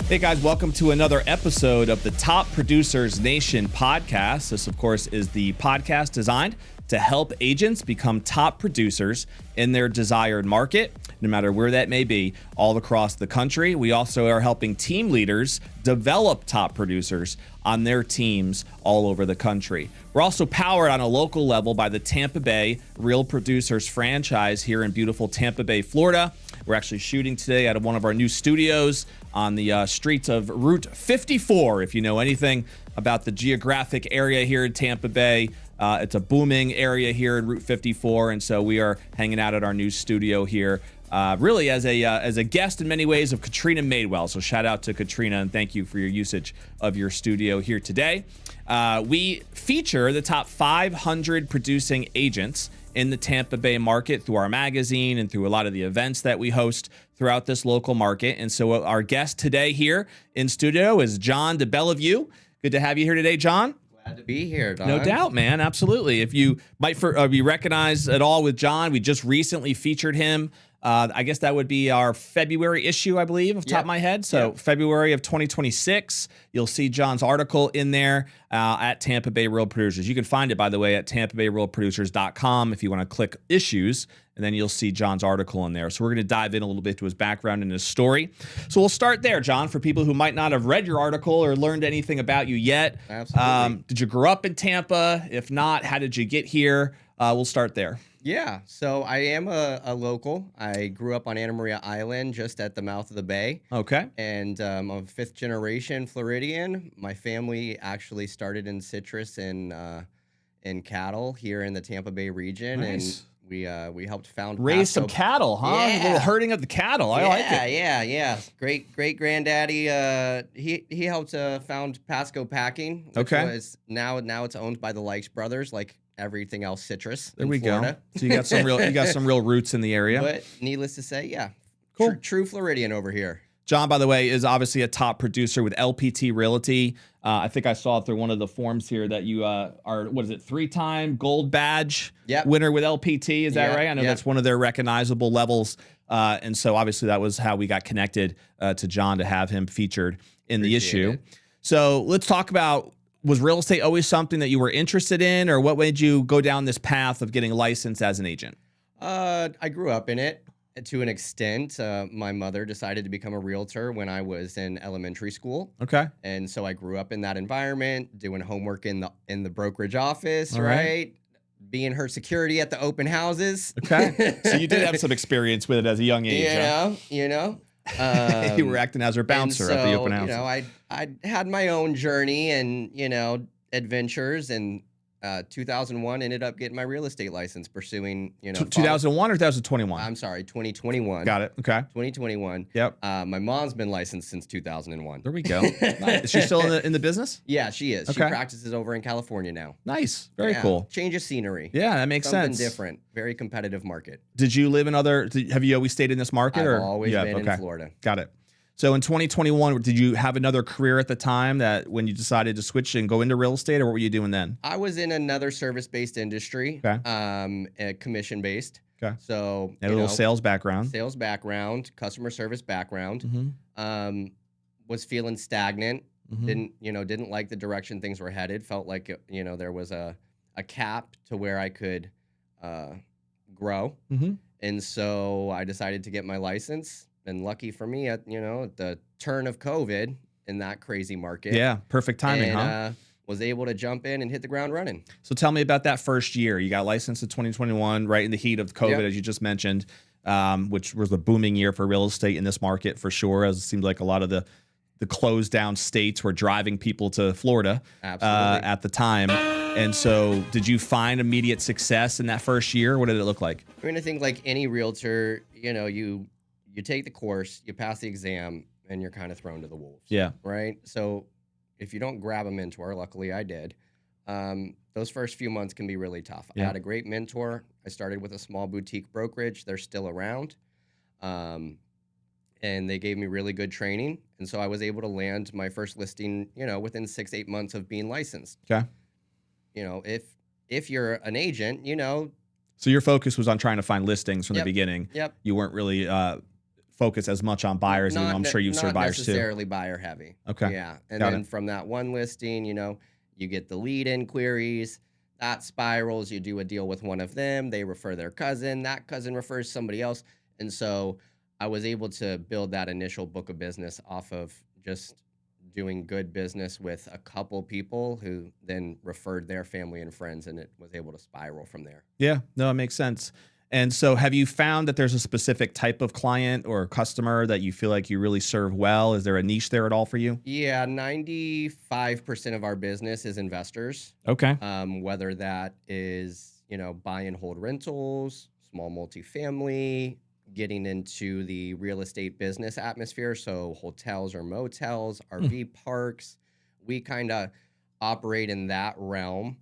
Hey guys, welcome to another episode of the Top Producers Nation podcast. This, of course, is the podcast designed to help agents become top producers in their desired market, no matter where that may be, all across the country. We also are helping team leaders develop top producers on their teams all over the country. We're also powered on a local level by the Tampa Bay Real Producers franchise here in beautiful Tampa Bay, Florida. We're actually shooting today out of one of our new studios on the streets of Route 54. If you know anything about the geographic area here in Tampa Bay, it's a booming area here in Route 54, and so we are hanging out at our new studio here, really as a guest in many ways of Katrina Madewell. So shout out to Katrina, and thank you for your usage of your studio here today. We feature the top 500 producing agents in the Tampa Bay market through our magazine and through a lot of the events that we host throughout this local market. And so our guest today here in studio is John DeBellevue. Good to have you here today, John. Glad to be here, Don. No doubt, man. Absolutely. If you might be recognized at all with John, we just recently featured him. I guess that would be our February issue, I believe, off the top of my head. So February of 2026, you'll see John's article in there at Tampa Bay Real Producers. You can find it, by the way, at tampabayrealproducers.com if you want to click issues, and then you'll see John's article in there. So we're going to dive in a little bit to his background and his story. So we'll start there, John, for people who might not have read your article or learned anything about you yet. Absolutely. Did you grow up in Tampa? If not, how did you get here? We'll start there. Yeah, so I am a local. I grew up on Anna Maria Island, just at the mouth of the bay. Okay. And I'm a fifth generation Floridian. My family actually started in citrus and cattle here in the Tampa Bay region. Nice. And we helped found Raise some cattle, huh? Yeah. A little herding of the cattle. I like it. Yeah. Great granddaddy. He helped found Pasco Packing. Which was now it's owned by the Likes brothers, like everything else citrus. There we Florida. go. So you got some real roots in the area. But needless to say, yeah, cool. True Floridian over here. John, by the way, is obviously a top producer with LPT Realty. I think I saw through one of the forms here that you are, 3-time gold badge winner with LPT. Is that right? I know that's one of their recognizable levels. And so obviously that was how we got connected to John to have him featured in the issue. So let's talk about, was real estate always something that you were interested in, or what made you go down this path of getting licensed as an agent? I grew up in it to an extent. My mother decided to become a realtor when I was in elementary school. Okay. And so I grew up in that environment, doing homework in the brokerage office, All right? Being her security at the open houses. Okay. So you did have some experience with it as a young age. You know. You were acting as her bouncer at the open house. I had my own journey and, adventures, and 2001 ended up getting my real estate license, pursuing, 2001 or 2021? I'm sorry, 2021. Got it. Okay. 2021. Yep. My mom's been licensed since 2001. There we go. Nice. Is she still in the business? Yeah, she is. Okay. She practices over in California now. Nice. Very cool. Change of scenery. Yeah, that makes Something sense. different. Very competitive market. Did you live in have you always stayed in this market? I've always been in Florida. Got it. So in 2021, did you have another career at the time that when you decided to switch and go into real estate, or what were you doing then? I was in another service-based industry, commission-based. Okay. So a little sales background. Customer service background. Mm-hmm. Was feeling stagnant. Mm-hmm. Didn't like the direction things were headed. Felt like there was a cap to where I could grow. Mm-hmm. And so I decided to get my license. And lucky for me, at the turn of COVID in that crazy market. Yeah, perfect timing, huh? Was able to jump in and hit the ground running. So tell me about that first year. You got licensed in 2021, right in the heat of COVID, as you just mentioned, which was a booming year for real estate in this market for sure, as it seemed like a lot of the closed down states were driving people to Florida at the time. And so did you find immediate success in that first year? What did it look like? I mean, I think like any realtor, you take the course, you pass the exam, and you're kind of thrown to the wolves. Yeah. Right? So if you don't grab a mentor, luckily I did, those first few months can be really tough. Yeah. I had a great mentor. I started with a small boutique brokerage. They're still around. And they gave me really good training. And so I was able to land my first listing, within 6-8 months of being licensed. Okay. If you're an agent, So your focus was on trying to find listings from the beginning. Yep. You weren't really focus as much on buyers, even though I'm sure you've served not buyers too. necessarily buyer heavy. Okay. Yeah. And Got then it. from that one listing, you get the lead inquiries, that spirals, you do a deal with one of them, they refer their cousin, that cousin refers somebody else. And so I was able to build that initial book of business off of just doing good business with a couple people who then referred their family and friends, and it was able to spiral from there. Yeah, no, it makes sense. And so have you found that there's a specific type of client or customer that you feel like you really serve well? Is there a niche there at all for you? Yeah, 95% of our business is investors. Okay. Whether that is, buy and hold rentals, small multifamily, getting into the real estate business atmosphere. So hotels or motels, Hmm. RV parks, we kind of operate in that realm.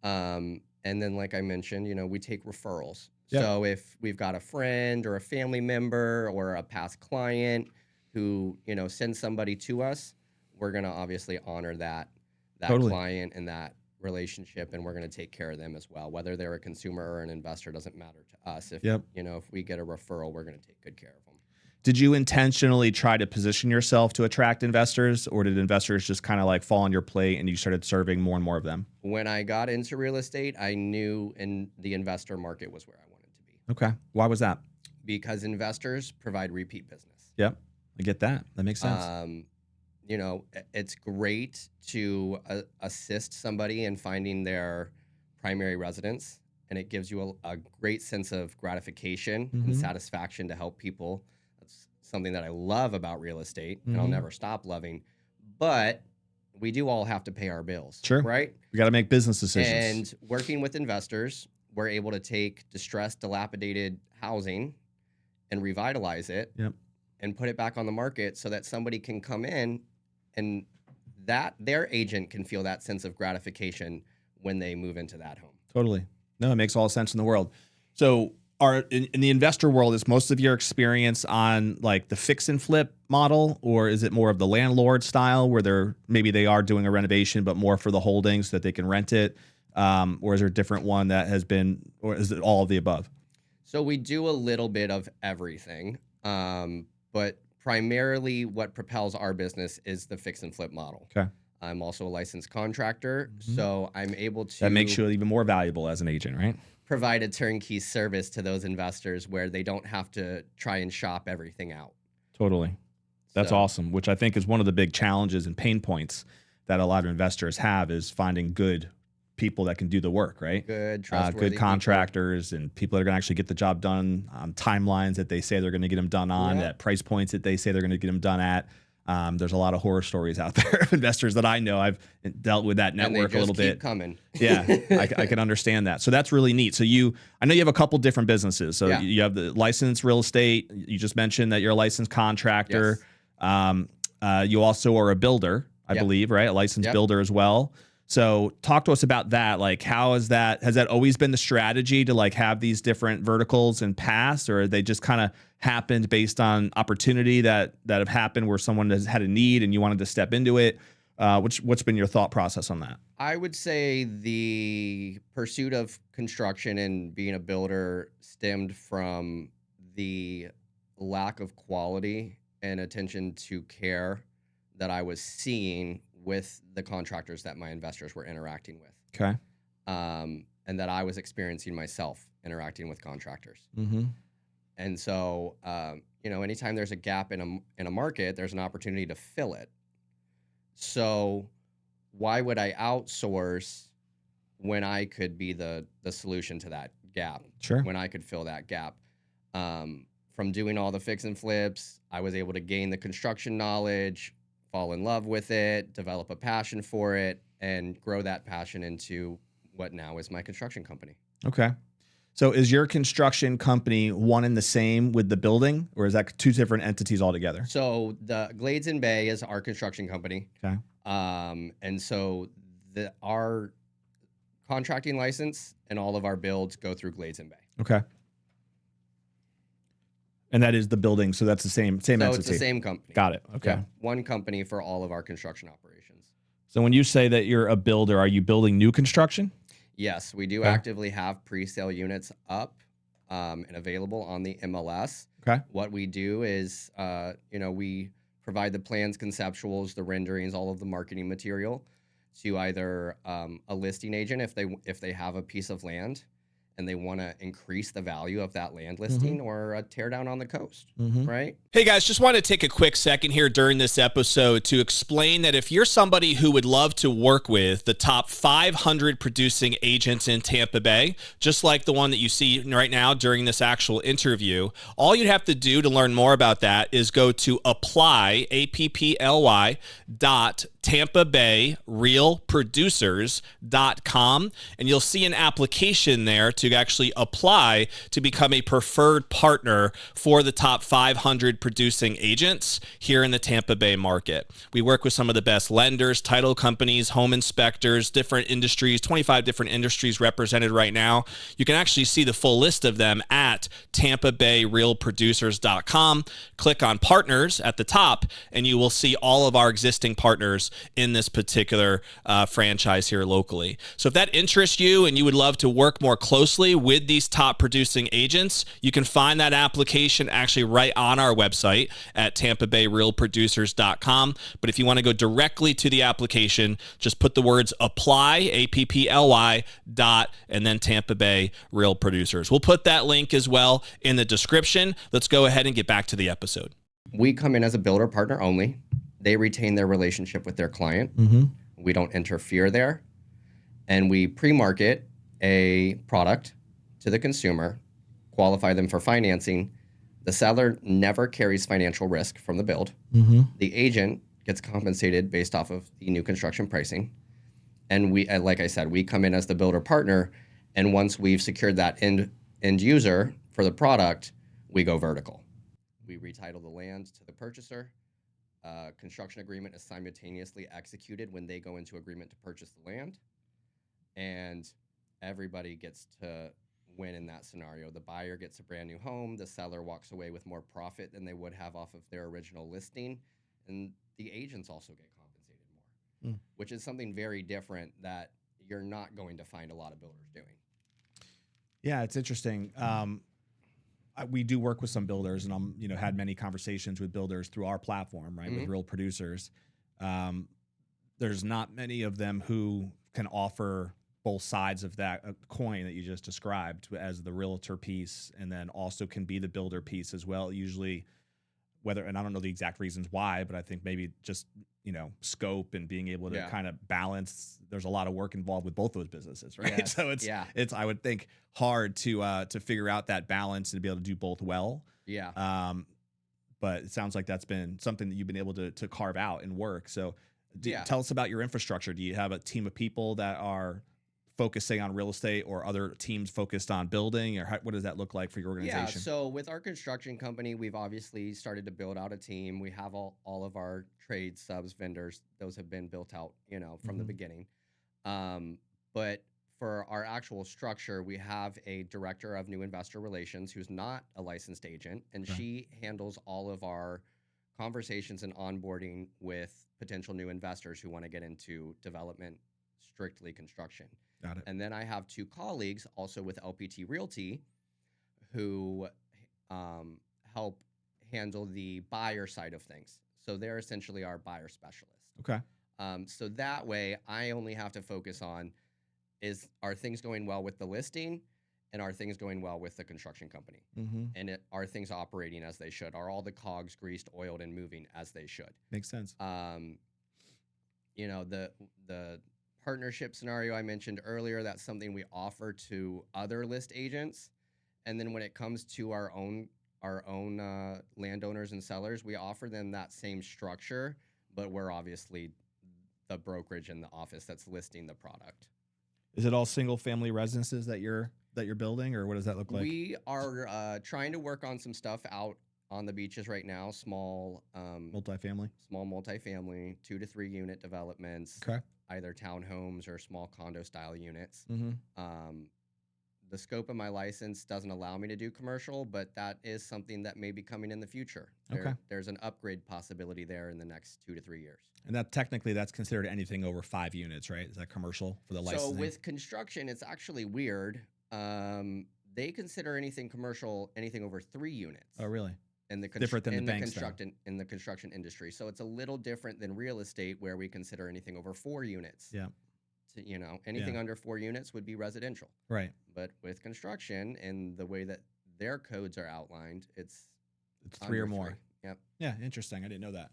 And then, like I mentioned, we take referrals. Yep. So if we've got a friend or a family member or a past client who, sends somebody to us, we're going to obviously honor that Totally. client and that relationship, and we're going to take care of them as well. Whether they're a consumer or an investor doesn't matter to us. If Yep. if we get a referral, we're going to take good care of them. Did you intentionally try to position yourself to attract investors, or did investors just kind of like fall on your plate and you started serving more and more of them? When I got into real estate, I knew in the investor market was where I wanted to be, Okay. Why was that? because investors provide repeat business. Yep. I get that. That makes sense. It's great to assist somebody in finding their primary residence, and it gives you a great sense of gratification and satisfaction to help people. That's something that I love about real estate, and I'll never stop loving. But we do all have to pay our bills, Sure. right? We got to make business decisions. And working with investors, we're able to take distressed, dilapidated housing and revitalize it. Yep. And put it back on the market so that somebody can come in and that their agent can feel that sense of gratification when they move into that home. Totally. No, it makes all sense in the world. So in the investor world, is most of your experience on like the fix and flip model, or is it more of the landlord style where maybe they are doing a renovation, but more for the holdings so that they can rent it? Or is there a different one that has been, or is it all of the above? So we do a little bit of everything. But primarily what propels our business is the fix and flip model. Okay. I'm also a licensed contractor, so I'm able to That makes you even more valuable as an agent, right? provide a turnkey service to those investors where they don't have to try and shop everything out. Totally. That's So- awesome, which I think is one of the big challenges and pain points that a lot of investors have, is finding good people that can do the work, right? Good, trustworthy Good contractors and people that are going to actually get the job done on timelines that they say they're going to get them done on, Yeah. at price points that they say they're going to get them done at. There's a lot of horror stories out there of investors that I know. I've dealt with that And they network a just little keep bit. coming. Yeah, I can understand that. So that's really neat. So I know you have a couple different businesses. So Yeah. you have the licensed real estate. You just mentioned that you're a licensed contractor. Yes. You also are a builder, I Yep. believe, right? A licensed Yep. builder as well. So talk to us about that. Like, has that always been the strategy to like have these different verticals in past, or they just kind of happened based on opportunity that have happened where someone has had a need and you wanted to step into it? What's been your thought process on that? I would say the pursuit of construction and being a builder stemmed from the lack of quality and attention to care that I was seeing with the contractors that my investors were interacting with, Okay. and that I was experiencing myself interacting with contractors. Mm-hmm. And so, anytime there's a gap in a market, there's an opportunity to fill it. So why would I outsource when I could be the solution to that gap? Sure. When I could fill that gap. From doing all the fix and flips, I was able to gain the construction knowledge, fall in love with it, develop a passion for it, and grow that passion into what now is my construction company. Okay. So is your construction company one and the same with the building, or is that two different entities altogether? So the Glades and Bay is our construction company. Okay. And so our contracting license and all of our builds go through Glades and Bay. Okay. And that is the building, so that's the same So entity. it's the same company. Got it. Okay. Yeah, one company for all of our construction operations. So when you say that you're a builder, are you building new construction? Yes, we do Okay. actively have pre-sale units up and available on the MLS. Okay. What we do is, we provide the plans, conceptuals, the renderings, all of the marketing material to either a listing agent if they have a piece of land and they want to increase the value of that land listing, or a tear down on the coast, right? Hey guys, just want to take a quick second here during this episode to explain that if you're somebody who would love to work with the top 500 producing agents in Tampa Bay, just like the one that you see right now during this actual interview, all you'd have to do to learn more about that is go to apply, APPLY, TampaBayRealProducers.com, and you'll see an application there to actually apply to become a preferred partner for the top 500 producing agents here in the Tampa Bay market. We work with some of the best lenders, title companies, home inspectors, different industries, 25 different industries represented right now. You can actually see the full list of them at TampaBayRealProducers.com. Click on partners at the top, and you will see all of our existing partners in this particular franchise here locally. So if that interests you and you would love to work more closely with these top producing agents, you can find that application actually right on our website at TampaBayRealProducers.com. But if you want to go directly to the application, just put the words apply, APPLY, and then Tampa Bay Real Producers. We'll put that link as well in the description. Let's go ahead and get back to the episode. We come in as a builder partner only. They retain their relationship with their client. We don't interfere there. And we pre-market a product to the consumer, qualify them for financing. The seller never carries financial risk from the build. The agent gets compensated based off of the new construction pricing. And we, like I said, we come in as the builder partner. And once we've secured that end user for the product, we go vertical. We retitle the land to the purchaser. Construction agreement is simultaneously executed when they go into agreement to purchase the land. And everybody gets to win in that scenario. The buyer gets a brand new home. The seller walks away with more profit than they would have off of their original listing. And the agents also get compensated more, which is something very different that you're not going to find a lot of builders doing. Yeah, it's interesting. We do work with some builders, and I'm, had many conversations with builders through our platform, right, with Real Producers. There's not many of them who can offer both sides of that coin that you just described as the realtor piece, and then also can be the builder piece as well. Usually, and I don't know the exact reasons why, but I think maybe just scope and being able to kind of balance. There's a lot of work involved with both those businesses, right? Yes. So it's I would think hard to figure out that balance and to be able to do both well. Yeah. But it sounds like that's been something that you've been able to carve out and work. So tell us about your infrastructure. Do you have a team of people that are focusing on real estate, or other teams focused on building, or what does that look like for your organization? Yeah, so with our construction company, we've obviously started to build out a team. We have all of our trade subs, vendors. Those have been built out, from the beginning. But for our actual structure, we have a director of new investor relations who's not a licensed agent, and she handles all of our conversations and onboarding with potential new investors who want to get into development, strictly construction. Got it. And then I have two colleagues also with LPT Realty who help handle the buyer side of things. So they're essentially our buyer specialists. Okay. So that way I only have to focus on are things going well with the listing, and are things going well with the construction company? And are things operating as they should? Are all the cogs greased, oiled, and moving as they should? Makes sense. The partnership scenario I mentioned earlier, that's something we offer to other list agents. And then when it comes to our own landowners and sellers, we offer them that same structure, but we're obviously the brokerage in the office that's listing the product. Is it all single family residences that you're building, or what does that look like? We are trying to work on some stuff out on the beaches right now. Small multifamily, 2 to 3 unit developments. Okay. Either townhomes or small condo style units. The scope of my license doesn't allow me to do commercial, but that is something that may be coming in the future. There's an upgrade possibility there in the next 2 to 3 years. And that technically that's considered anything over 5 units, right? Is that commercial for the licensing? So with construction, it's actually weird. they consider anything commercial, anything over 3 units. Oh, really? In the Different than the banks then. in the construction industry. So it's a little different than real estate, where we consider anything over 4 units. Yeah. Anything under 4 units would be residential. Right. But with construction and the way that their codes are outlined, it's 3 or more. 3. Yep. Yeah, interesting. I didn't know that.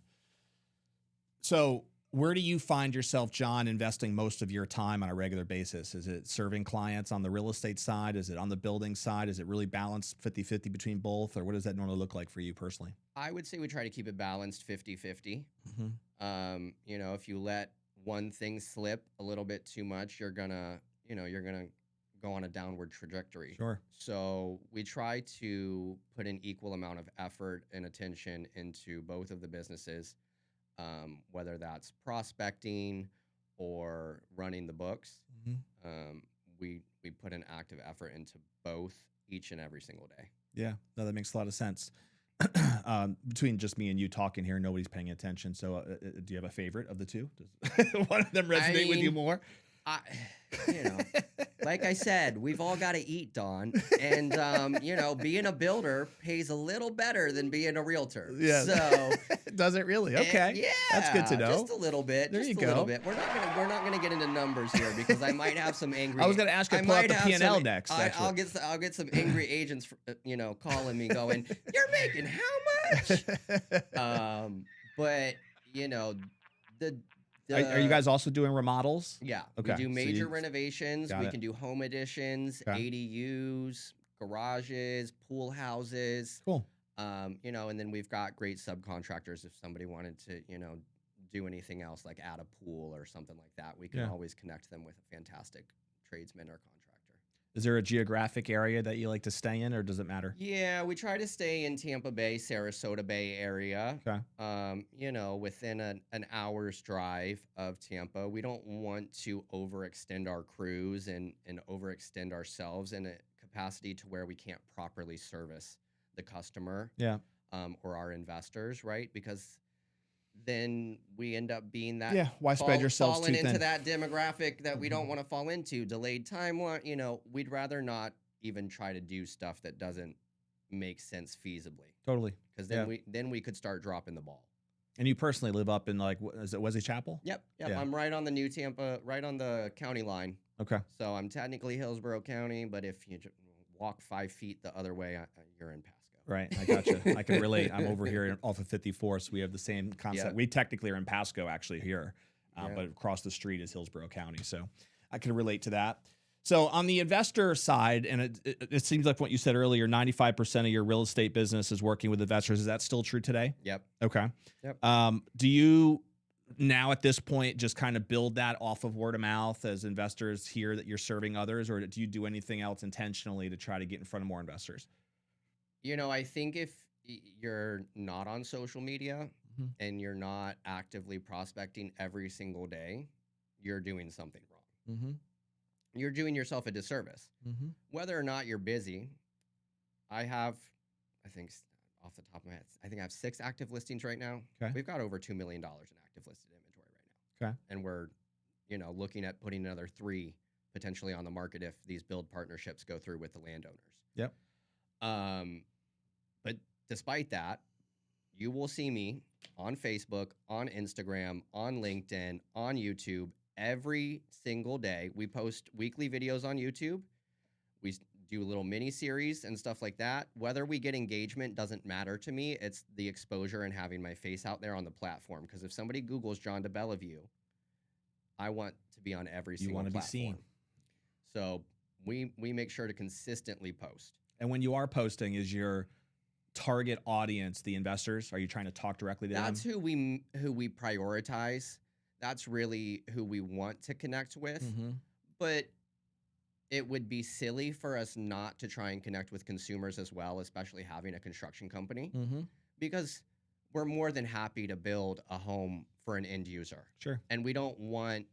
So where do you find yourself, John, investing most of your time on a regular basis? Is it serving clients on the real estate side? Is it on the building side? Is it really balanced 50-50 between both? Or what does that normally look like for you personally? I would say we try to keep it balanced 50-50. Mm-hmm. If you let one thing slip a little bit too much, you're gonna go on a downward trajectory. Sure. So we try to put an equal amount of effort and attention into both of the businesses, whether that's prospecting or running the books. Mm-hmm. We put an active effort into both each and every single day. Yeah, no, that makes a lot of sense. Between just me and you talking here, nobody's paying attention. So do you have a favorite of the two? Does one of them resonate with you more? Like I said, we've all got to eat, Don. And, being a builder pays a little better than being a realtor. Yeah. So does it really? Okay. Yeah. That's good to know. Just a little bit. There just you a go. little bit. We're not gonna get into numbers here, because I might have some angry. I was going to ask you to pull out the P&L next. I'll get some angry agents, calling me going, "You're making how much?" But are you guys also doing remodels? Yeah. Okay. We do major renovations. We it. can do home additions, Okay. ADUs, garages, pool houses. Cool. And then we've got great subcontractors. If somebody wanted to, do anything else, like add a pool or something like that, we can always connect them with a fantastic tradesman or contractor. Is there a geographic area that you like to stay in, or does it matter? Yeah, we try to stay in Tampa Bay, Sarasota Bay area. Okay. Within an hour's drive of Tampa. We don't want to overextend our crews and overextend ourselves in a capacity to where we can't properly service the customer. Yeah. Or our investors, right? Because then we end up being that. Yeah. Why spread yourselves falling too thin? into that demographic that we don't want to fall into. Delayed timeline. We'd rather not even try to do stuff that doesn't make sense feasibly. Totally. Because then we could start dropping the ball. And you personally live up in is it Wesley Chapel? Yep. Yeah. I'm right on the New Tampa, right on the county line. Okay. So I'm technically Hillsborough County, but if you walk 5 feet the other way, you're in Pasco. Right. I gotcha. I can relate. I'm over here off of 54, so we have the same concept. Yep. We technically are in Pasco actually here, Yeah. but across the street is Hillsborough County. So I can relate to that. So on the investor side, and it seems like what you said earlier, 95% of your real estate business is working with investors. Is that still true today? Yep. Okay. Yep. Do you now at this point just kind of build that off of word of mouth as investors hear that you're serving others, or do you do anything else intentionally to try to get in front of more investors? I think if you're not on social media and you're not actively prospecting every single day, you're doing something wrong. Mm-hmm. You're doing yourself a disservice. Mm-hmm. Whether or not you're busy, I think off the top of my head, I think I have 6 active listings right now. Okay. We've got over $2 million in active listed inventory right now. Okay. And we're, looking at putting another 3 potentially on the market if these build partnerships go through with the landowners. Yep. But despite that, you will see me on Facebook, on Instagram, on LinkedIn, on YouTube every single day. We post weekly videos on YouTube. We do little mini series and stuff like that. Whether we get engagement doesn't matter to me. It's the exposure and having my face out there on the platform. Because if somebody Googles John DeBellevue, I want to be on every single platform. You want to be seen. So we make sure to consistently post. And when you are posting, is your target audience the investors? Are you trying to talk directly to them? That's who we prioritize. That's really who we want to connect with. Mm-hmm. But it would be silly for us not to try and connect with consumers as well, especially having a construction company, because we're more than happy to build a home for an end user. Sure. And we don't want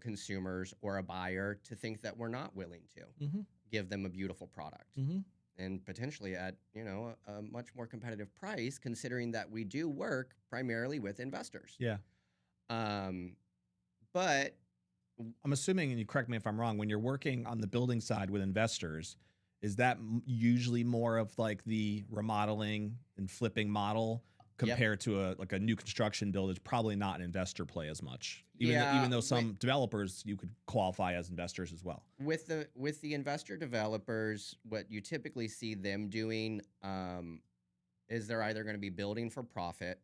consumers or a buyer to think that we're not willing to give them a beautiful product. And potentially at a much more competitive price, considering that we do work primarily with investors. Yeah. But I'm assuming, and you correct me if I'm wrong, when you're working on the building side with investors, Is that usually more of like the remodeling and flipping model compared to a new construction build? It's probably not an investor play as much. Even though some developers you could qualify as investors as well. With the investor developers, what you typically see them doing is they're either going to be building for profit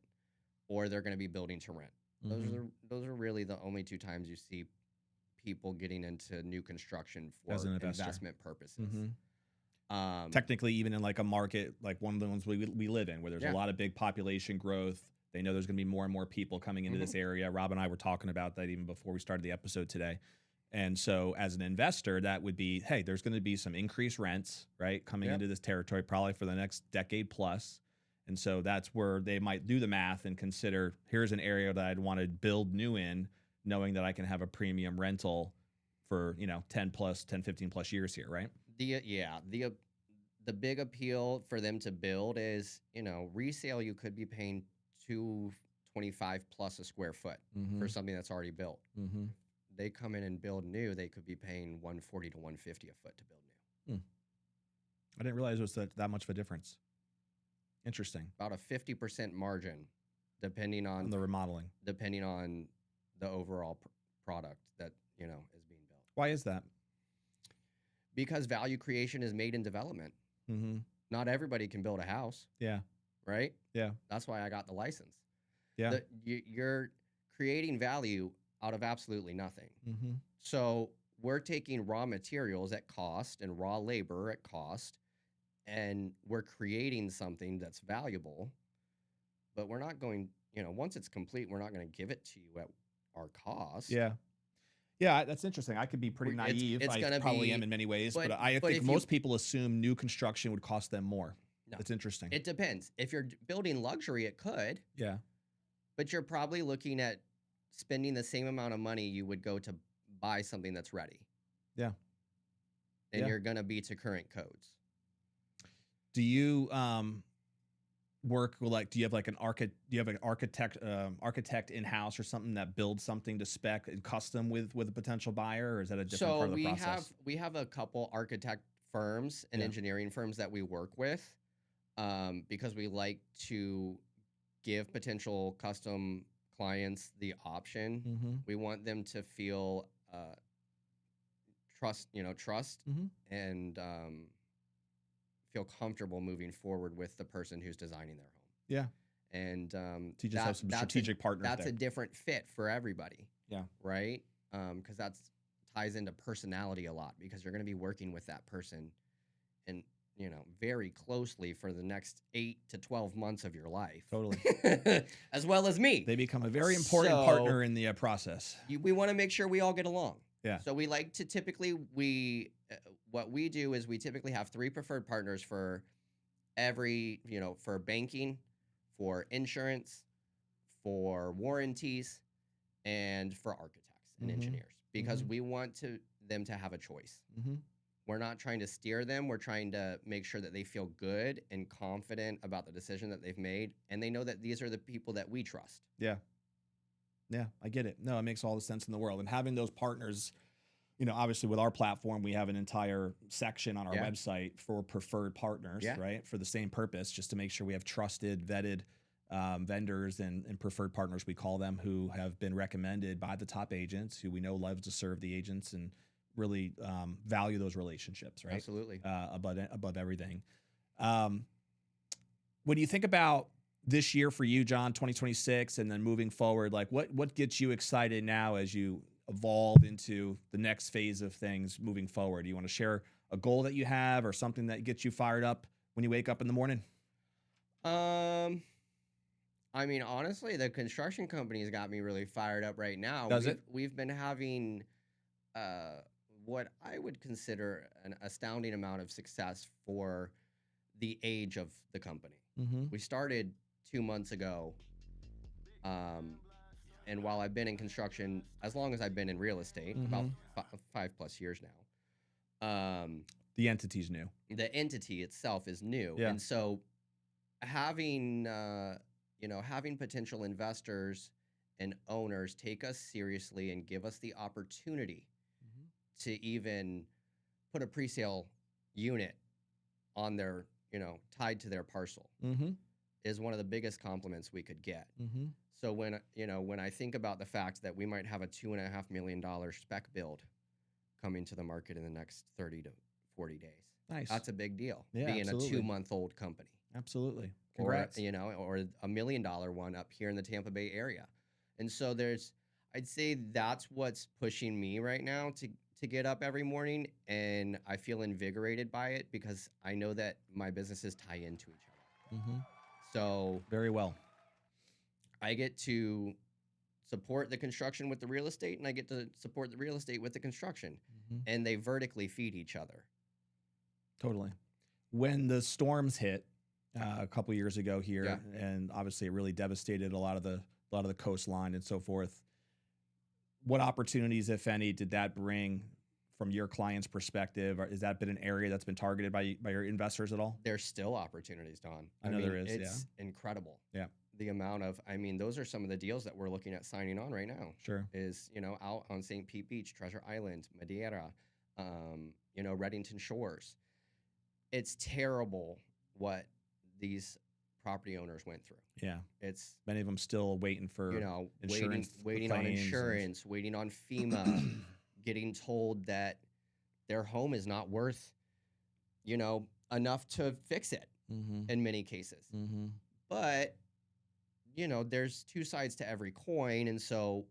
or they're going to be building to rent. Those are really the only two times you see people getting into new construction for As an investor. investment purposes. Technically, even in like a market like one of the ones we live in, where there's a lot of big population growth, they know there's going to be more and more people coming into this area. Rob and I were talking about that even before we started the episode today. And so as an investor, that would be, hey, there's going to be some increased rents, right, coming into this territory probably for the next decade plus. And so that's where they might do the math and consider, here's an area that I'd want to build new in, knowing that I can have a premium rental for, 10, 15 plus years here, right? The big appeal for them to build is, resale, you could be paying $225 plus a square foot for something that's already built. They come in and build new, they could be paying $140 to $150 a foot to build new. I didn't realize it was that much of a difference. Interesting. About a 50% margin, depending on the remodeling, depending on the overall product that is being built. Why is that? Because value creation is made in development. Not everybody can build a house. Yeah. Right? Yeah. That's why I got the license. Yeah. You're creating value out of absolutely nothing. So we're taking raw materials at cost and raw labor at cost, and we're creating something that's valuable, but we're not going, once it's complete, we're not going to give it to you at our cost. Yeah. Yeah, that's interesting. I could be pretty naive. I probably am in many ways, but I think most people assume new construction would cost them more. No, that's interesting. It depends. If you're building luxury, it could. Yeah. But you're probably looking at spending the same amount of money you would go to buy something that's ready. Yeah. And you're going to be to current codes. Do you work with do you have like an architect in-house or something that builds something to spec and custom with a potential buyer, or is that a different part of the process? We have a couple architect firms and engineering firms that we work with because we like to give potential custom clients the option. We want them to feel trust and feel comfortable moving forward with the person who's designing their home. Yeah. And so you just have some strategic partners. That's a different fit for everybody. Yeah. Right? Because that's ties into personality a lot, because you're going to be working with that person and very closely for the next 8 to 12 months of your life. Totally. As well as me. They become a very important partner in the process. We want to make sure we all get along. Yeah. So we like to typically, what we do is we typically have 3 preferred partners for every, for banking, for insurance, for warranties, and for architects and engineers, because we want them to have a choice. We're not trying to steer them. We're trying to make sure that they feel good and confident about the decision that they've made, and they know that these are the people that we trust. Yeah. Yeah, I get it. No, it makes all the sense in the world. And having those partners, obviously with our platform, we have an entire section on our website for preferred partners, right? For the same purpose, just to make sure we have trusted, vetted vendors and preferred partners, we call them, who have been recommended by the top agents who we know love to serve the agents and really value those relationships, right? Absolutely. Above everything. When you think about this year for you, John, 2026, and then moving forward, like what gets you excited now as you evolve into the next phase of things moving forward? Do you want to share a goal that you have or something that gets you fired up when you wake up in the morning? I mean, honestly, the construction company's got me really fired up right now. We've been having what I would consider an astounding amount of success for the age of the company. We started 2 months ago. And while I've been in construction, as long as I've been in real estate, about 5+ years now. The entity's new. The entity itself is new. Yeah. And so having potential investors and owners take us seriously and give us the opportunity to even put a pre-sale unit on their, tied to their parcel Mm-hmm. is one of the biggest compliments we could get. Mm-hmm. So when I think about the fact that we might have a $2.5 million spec build coming to the market in the next 30 to 40 days, Nice. that's a big deal. Yeah, being absolutely. a 2-month-old company. Absolutely. Or, Congrats. or $1 million one up here in the Tampa Bay area. And so I'd say that's what's pushing me right now to get up every morning. And I feel invigorated by it because I know that my businesses tie into each other. Mm-hmm. So Very well. I get to support the construction with the real estate, and I get to support the real estate with the construction. Mm-hmm. And they vertically feed each other. Totally. When the storms hit a couple years ago here, Yeah. and obviously it really devastated a lot of the coastline and so forth, what opportunities, if any, did that bring from your client's perspective? Or has that been an area that's been targeted by your investors at all? There's still opportunities, Don. I know there is, It's incredible. Yeah. The amount of, those are some of the deals that we're looking at signing on right now. Sure. Is, out on St. Pete Beach, Treasure Island, Madeira, Reddington Shores. It's terrible what these property owners went through. Yeah. It's, Many of them still waiting for insurance, waiting on claims insurance, waiting on FEMA, getting told that their home is not worth, enough to fix it Mm-hmm. in many cases. Mm-hmm. But, there's two sides to every coin. And so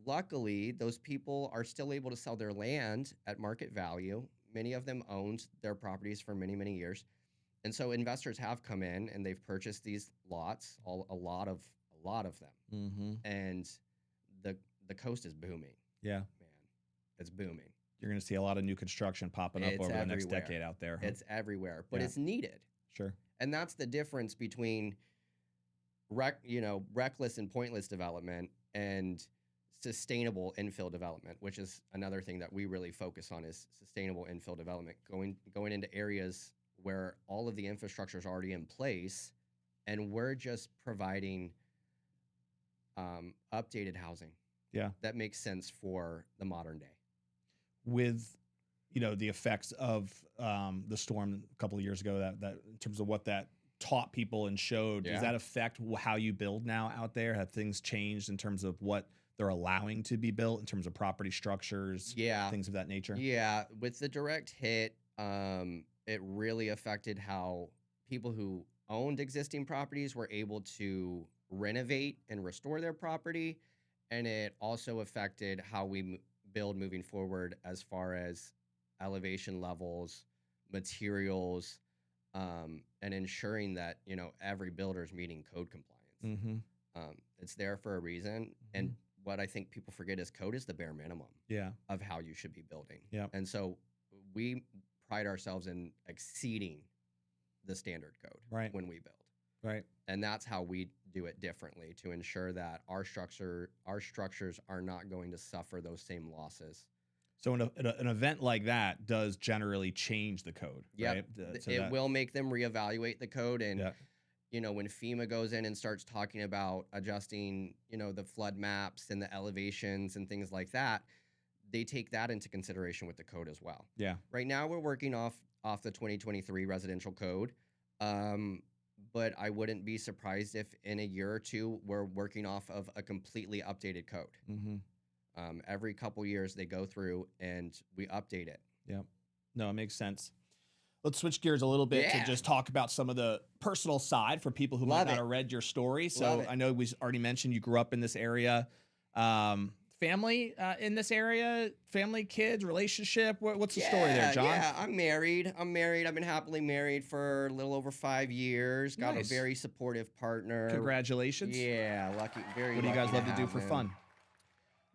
luckily, those people are still able to sell their land at market value. Many of them owned their properties for many, many years. And so investors have come in and they've purchased these lots, a lot of them. Mm-hmm. And the coast is booming. Yeah. Man, it's booming. You're going to see a lot of new construction popping up It's over the next everywhere. decade out there. Huh? It's everywhere, but Yeah. it's needed. Sure. And that's the difference between reckless and pointless development and sustainable infill development, which is another thing that we really focus on, is sustainable infill development, going into areas where all of the infrastructure is already in place, and we're just providing updated housing. Yeah. That makes sense for the modern day. With the effects of the storm a couple of years ago, that in terms of what that taught people and showed, Yeah. does that affect how you build now out there? Have things changed in terms of what they're allowing to be built in terms of property structures, Yeah. things of that nature? Yeah, with the direct hit, it really affected how people who owned existing properties were able to renovate and restore their property. And it also affected how we build moving forward as far as elevation levels, materials, and ensuring that, every builder is meeting code compliance. Mm-hmm. It's there for a reason. And what I think people forget is code is the bare minimum Yeah. of how you should be building. Yeah. And so we pride ourselves in exceeding the standard code Right. when we build. Right. And that's how we do it differently, to ensure that our structures are not going to suffer those same losses. So an event like that does generally change the code. Yeah, Right? it will make them reevaluate the code. And Yeah. when FEMA goes in and starts talking about adjusting, the flood maps and the elevations and things like that, they take that into consideration with the code as well. Yeah. Right now, we're working off the 2023 residential code, but I wouldn't be surprised if in a year or two we're working off of a completely updated code. Mm-hmm. Every couple years they go through and we update it. Yeah. No, it makes sense. Let's switch gears a little bit to just talk about some of the personal side for people who might not have read your story. So I know we already mentioned you grew up in this area. Family in this area, family, kids, relationship. What's the story there, John? Yeah, I'm married. I've been happily married for a little over 5 years. Got Nice. a very supportive partner. Congratulations. Yeah, lucky. Very. What do you guys lucky love to do have for him. fun?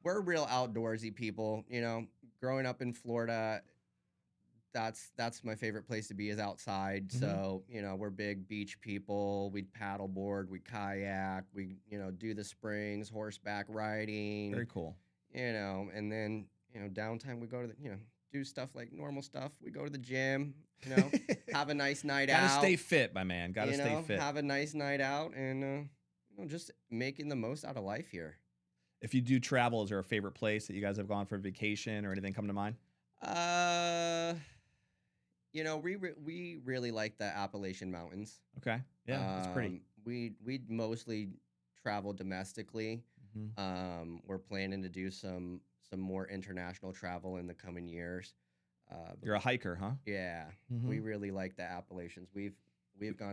We're real outdoorsy people. Growing up in Florida, that's my favorite place to be, is outside. Mm-hmm. So, we're big beach people. We'd paddleboard, we kayak, we, do the springs, horseback riding. Very cool. And then, downtime, we go to the, do stuff like normal stuff. We go to the gym, have a nice night out. Gotta stay fit, my man. Gotta stay fit. Have a nice night out and, just making the most out of life here. If you do travel, is there a favorite place that you guys have gone for vacation or anything come to mind? We really like the Appalachian Mountains. Okay. Yeah, that's pretty. We mostly travel domestically. We're planning to do some more international travel in the coming years. You're a hiker, huh? Yeah, we really like the Appalachians. We go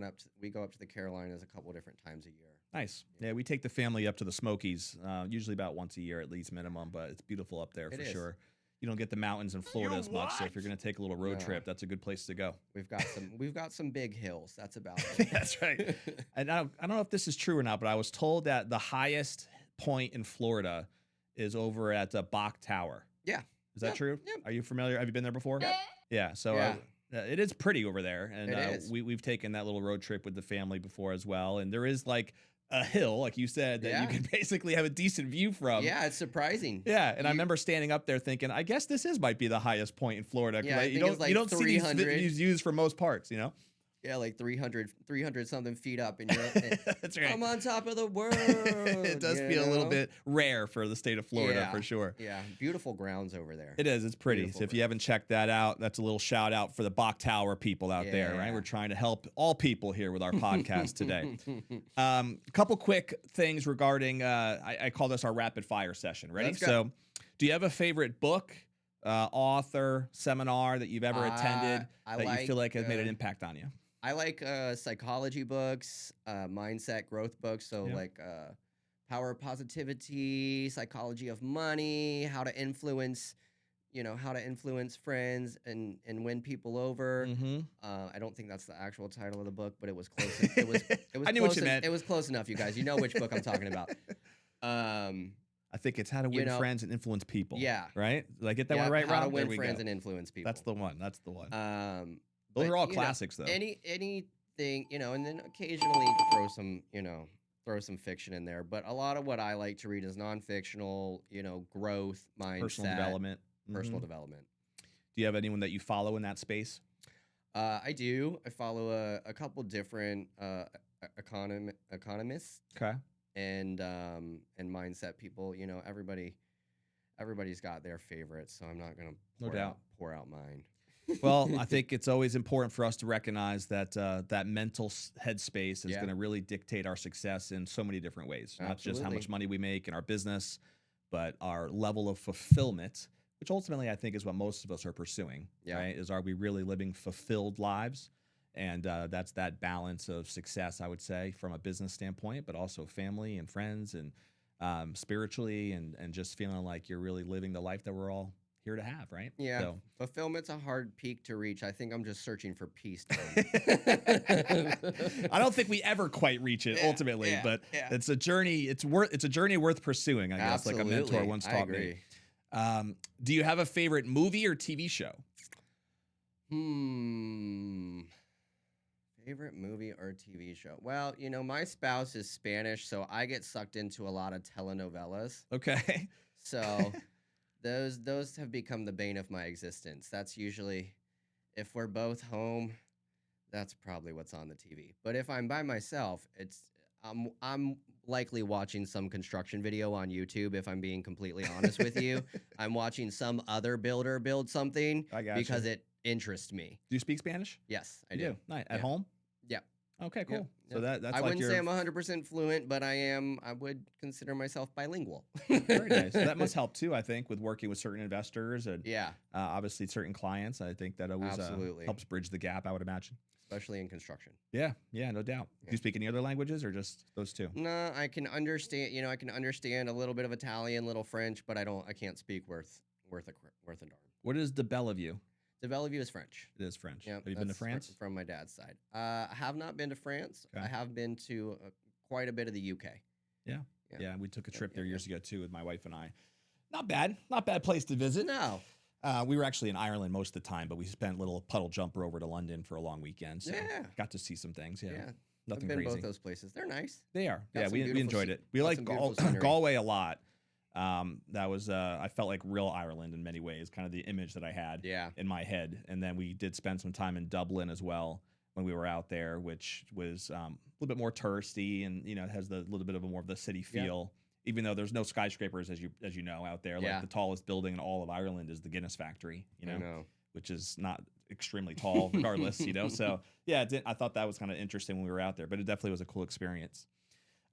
up to the Carolinas a couple different times a year. Nice. Yeah, we take the family up to the Smokies, usually about once a year at least minimum, but it's beautiful up there for sure. You don't get the mountains in Florida as much, so if you're going to take a little road trip, that's a good place to go. We've got some big hills. That's about it. That's right. And I don't know if this is true or not, but I was told that the highest point in Florida is over at Bach Tower. Yeah. Is that true? Yeah. Are you familiar? Have you been there before? Yeah. Yeah. So it is pretty over there, and we've taken that little road trip with the family before as well. And there is like a hill, like you said, that you can basically have a decent view from. Yeah, it's surprising. Yeah, and I remember standing up there thinking, I guess this might be the highest point in Florida. Yeah, you don't see these views for most parts, you know? Yeah, like 300 something feet up, and you're that's right. I'm on top of the world. It does feel a little bit rare for the state of Florida, for sure. Yeah, beautiful grounds over there. It is. It's pretty. Beautiful so if you haven't checked that out, that's a little shout out for the Bach Tower people out there, right? We're trying to help all people here with our podcast today. A couple quick things regarding, I call this our rapid fire session. Ready? So do you have a favorite book, author, seminar that you've ever attended that you feel like has made an impact on you? I like psychology books, mindset growth books. So like Power of Positivity, Psychology of Money, how to influence friends and win people over. I don't think that's the actual title of the book, but it was close. It was I knew what you meant. It was close enough, you guys. You know which book I'm talking about. I think it's How to Win Friends and Influence People. Yeah. Right? Did I get that one right, Rob? How to Win Friends and Influence People. That's the one. That's the one. Those are all classics, though. Anything, and then occasionally throw some fiction in there. But a lot of what I like to read is non-fictional, growth, mindset, personal development. Do you have anyone that you follow in that space? I do. I follow a couple different economists. Okay. And mindset people. Everybody's got their favorites, so I'm not gonna pour out mine. Well, I think it's always important for us to recognize that that mental headspace is going to really dictate our success in so many different ways. Not just how much money we make in our business, but our level of fulfillment, which ultimately I think is what most of us are pursuing. Right? Are we really living fulfilled lives? And that's that balance of success, I would say, from a business standpoint, but also family and friends and spiritually and just feeling like you're really living the life that we're all here to have, right? Yeah. So, fulfillment's a hard peak to reach. I think I'm just searching for peace. I don't think we ever quite reach it ultimately, but it's a journey. It's a journey worth pursuing, I guess. Like a mentor once taught me. Do you have a favorite movie or TV show? Favorite movie or TV show? Well, my spouse is Spanish, so I get sucked into a lot of telenovelas. Okay. So those have become the bane of my existence. That's usually, if we're both home, that's probably what's on the TV. But if I'm by myself, I'm likely watching some construction video on YouTube, if I'm being completely honest with you. I'm watching some other builder build something because it interests me. Do you speak Spanish? Yes, I do. Nice. At home? Yeah. Okay, cool. Yeah. So that's I wouldn't say I'm 100% fluent, but I would consider myself bilingual. Very nice. So that must help too, I think, with working with certain investors and obviously certain clients. I think that always helps bridge the gap, I would imagine. Especially in construction. Yeah, no doubt. Do you speak any other languages or just those two? No, I can understand, I can understand a little bit of Italian, a little French, but I can't speak worth a darn. What is DeBellevue? DeBellevue is French. It is French. Yeah, have you been to France? From my dad's side. I have not been to France. Okay. I have been to quite a bit of the UK. Yeah. We took a trip there years ago too with my wife and I. Not bad place to visit. No. We were actually in Ireland most of the time, but we spent a little puddle jumper over to London for a long weekend. So got to see some things. Yeah. Nothing I've been crazy. Both those places. They're nice. They are. We enjoyed it. We like Galway a lot. That was I felt like real Ireland in many ways, kind of the image that I had in my head. And then we did spend some time in Dublin as well when we were out there, which was a little bit more touristy and it has the little bit of more of the city feel. Even though there's no skyscrapers as you know out there. Like the tallest building in all of Ireland is the Guinness factory, which is not extremely tall, regardless, So yeah, I thought that was kind of interesting when we were out there, but it definitely was a cool experience.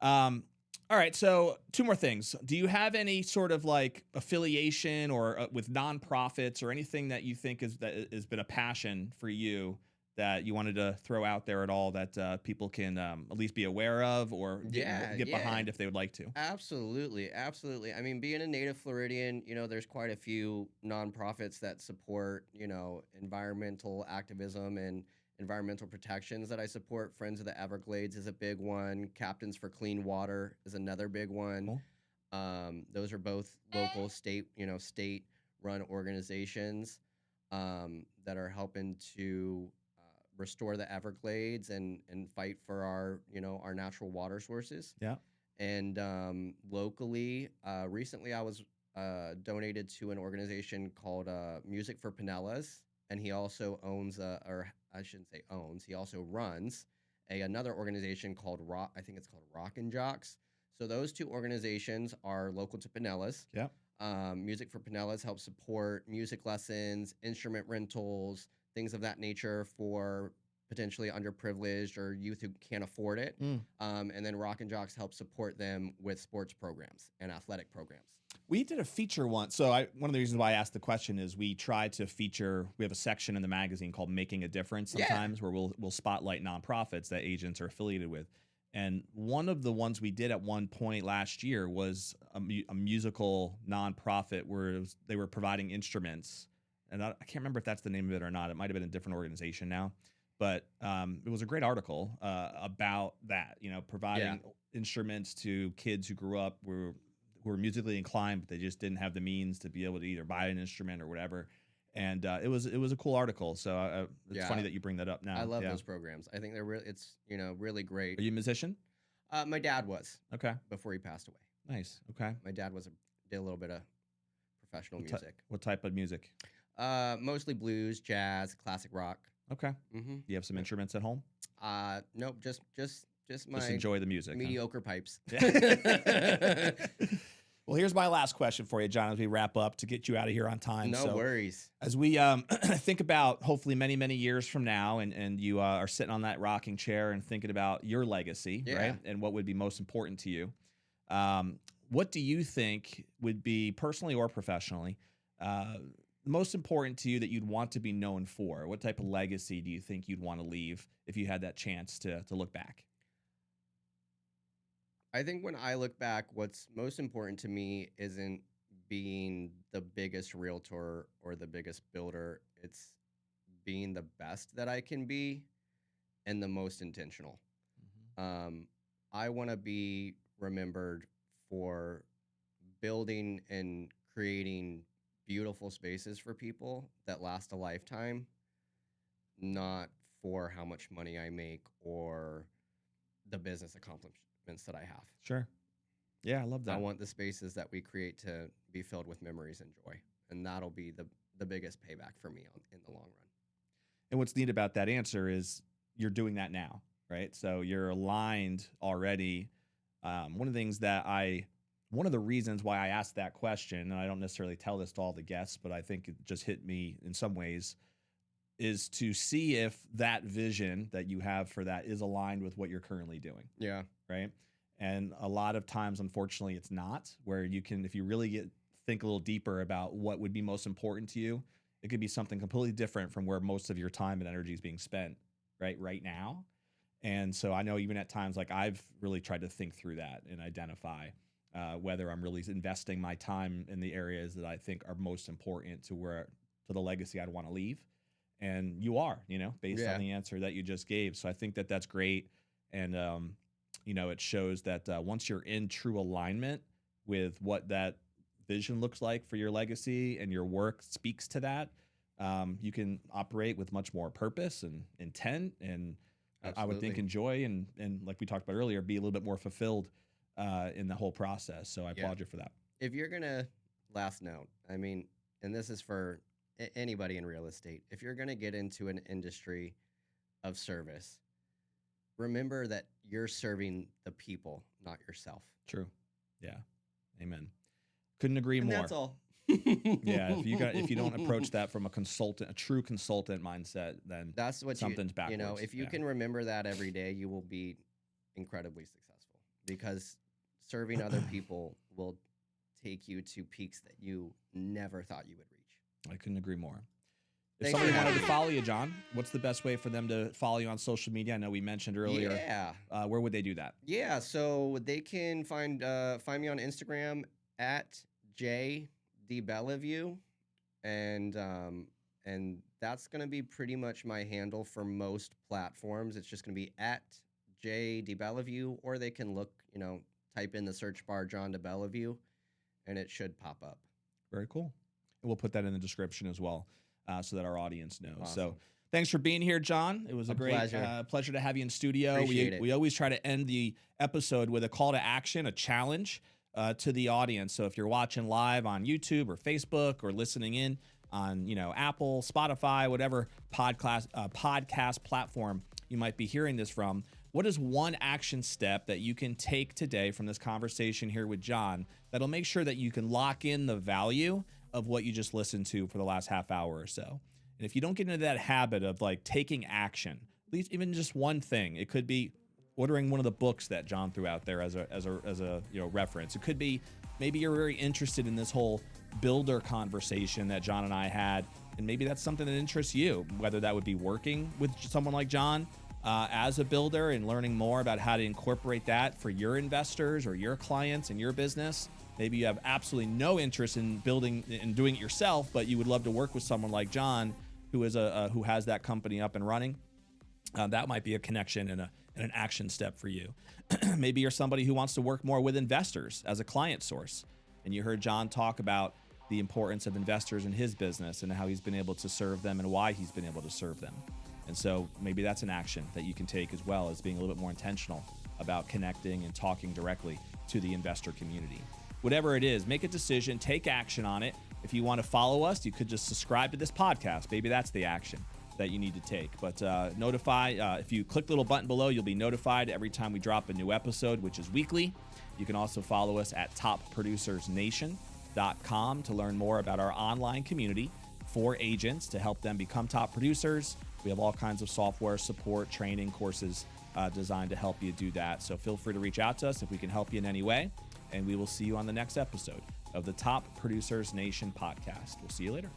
All right, so two more things. Do you have any sort of like affiliation or with nonprofits or anything that you think that has been a passion for you that you wanted to throw out there at all that people can at least be aware of or get behind if they would like to? Absolutely. Absolutely. I mean, being a native Floridian, there's quite a few nonprofits that support, environmental activism and environmental protections that I support. Friends of the Everglades is a big one. Captains for Clean Water is another big one. Cool. Those are both local, state run organizations that are helping to restore the Everglades and fight for our natural water sources. Yeah. And locally, recently I was donated to an organization called Music for Pinellas, and he also owns, or I shouldn't say owns, he also runs another organization called I think it's called Rock and Jocks. So those two organizations are local to Pinellas. Yeah. Music for Pinellas helps support music lessons, instrument rentals, things of that nature for potentially underprivileged or youth who can't afford it. And then Rock and Jocks help support them with sports programs and athletic programs. We did a feature once. So one of the reasons why I asked the question is we try to feature, we have a section in the magazine called Making a Difference sometimes where we'll spotlight nonprofits that agents are affiliated with. And one of the ones we did at one point last year was a musical nonprofit where they were providing instruments. And I can't remember if that's the name of it or not. It might have been a different organization now. But it was a great article about that, providing instruments to kids who grew up who were musically inclined, but they just didn't have the means to be able to either buy an instrument or whatever. And it was a cool article. So it's funny that you bring that up now. I love those programs. I think it's really great. Are you a musician? My dad was. Okay. Before he passed away. Nice. Okay. My dad did a little bit of professional music. What type of music? Mostly blues, jazz, classic rock. Okay. Mm-hmm. Do you have some instruments at home? Nope. Just my. Just enjoy the music. Mediocre pipes. Well, here's my last question for you, John, as we wrap up to get you out of here on time. No worries. As we think about hopefully many, many years from now, and you are sitting on that rocking chair and thinking about your legacy, right? And what would be most important to you. What do you think would be personally or professionally most important to you that you'd want to be known for? What type of legacy do you think you'd want to leave if you had that chance to look back? I think when I look back, what's most important to me isn't being the biggest realtor or the biggest builder. It's being the best that I can be and the most intentional. Mm-hmm. I want to be remembered for building and creating beautiful spaces for people that last a lifetime, not for how much money I make or the business accomplishments that I have. Sure. Yeah, I love that. I want the spaces that we create to be filled with memories and joy, and that'll be the biggest payback for me in the long run. And what's neat about that answer is you're doing that now, right? So you're aligned already. One of the reasons why I asked that question, and I don't necessarily tell this to all the guests, but I think it just hit me in some ways, is to see if that vision that you have for that is aligned with what you're currently doing. Yeah. Right. And a lot of times, unfortunately, it's not, where you can, if you really think a little deeper about what would be most important to you, it could be something completely different from where most of your time and energy is being spent right now. And so I know even at times, like I've really tried to think through that and identify whether I'm really investing my time in the areas that I think are most important to the legacy I'd want to leave. And you are, based on the answer that you just gave. So I think that that's great. And, it shows that once you're in true alignment with what that vision looks like for your legacy and your work speaks to that, you can operate with much more purpose and intent. And I would think enjoy and like we talked about earlier, be a little bit more fulfilled in the whole process. So I applaud you for that. If you're going to, last note, I mean, and this is for anybody in real estate, if you're going to get into an industry of service, remember that you're serving the people, not yourself. True. Yeah. Amen. Couldn't agree more. That's all. Yeah, if you don't approach that from a true consultant mindset, then That's what something's backwards. if you can remember that every day, you will be incredibly successful, because serving other people will take you to peaks that you never thought you would reach. I couldn't agree more. If Thanks somebody for wanted having to follow you, John, what's the best way for them to follow you on social media? I know we mentioned earlier. Yeah. Where would they do that? Yeah, so they can find me on Instagram at DeBellevue, and that's gonna be pretty much my handle for most platforms. It's just gonna be at DeBellevue, or they can look, type in the search bar John DeBellevue, and it should pop up. Very cool. And we'll put that in the description as well, so that our audience knows. Awesome. So thanks for being here, John. It was a great pleasure to have you in studio. Appreciate it. We always try to end the episode with a call to action, a challenge to the audience. So if you're watching live on YouTube or Facebook, or listening in on Apple, Spotify, whatever podcast platform you might be hearing this from, what is one action step that you can take today from this conversation here with John that'll make sure that you can lock in the value of what you just listened to for the last half hour or so? And if you don't get into that habit of taking action, at least even just one thing, it could be ordering one of the books that John threw out there as a reference. It could be maybe you're very interested in this whole builder conversation that John and I had, and maybe that's something that interests you, whether that would be working with someone like John as a builder and learning more about how to incorporate that for your investors or your clients and your business. Maybe you have absolutely no interest in building and doing it yourself, but you would love to work with someone like John who has that company up and running. That might be a connection and an action step for you. Maybe you're somebody who wants to work more with investors as a client source, and you heard John talk about the importance of investors in his business and how he's been able to serve them and why he's been able to serve them. And so maybe that's an action that you can take, as well as being a little bit more intentional about connecting and talking directly to the investor community. Whatever it is, make a decision, take action on it. If you want to follow us, you could just subscribe to this podcast. Maybe that's the action that you need to take. But if you click the little button below, you'll be notified every time we drop a new episode, which is weekly. You can also follow us at topproducersnation.com to learn more about our online community for agents to help them become top producers. We have all kinds of software support, training, courses designed to help you do that. So feel free to reach out to us if we can help you in any way. And we will see you on the next episode of the Top Producers Nation podcast. We'll see you later.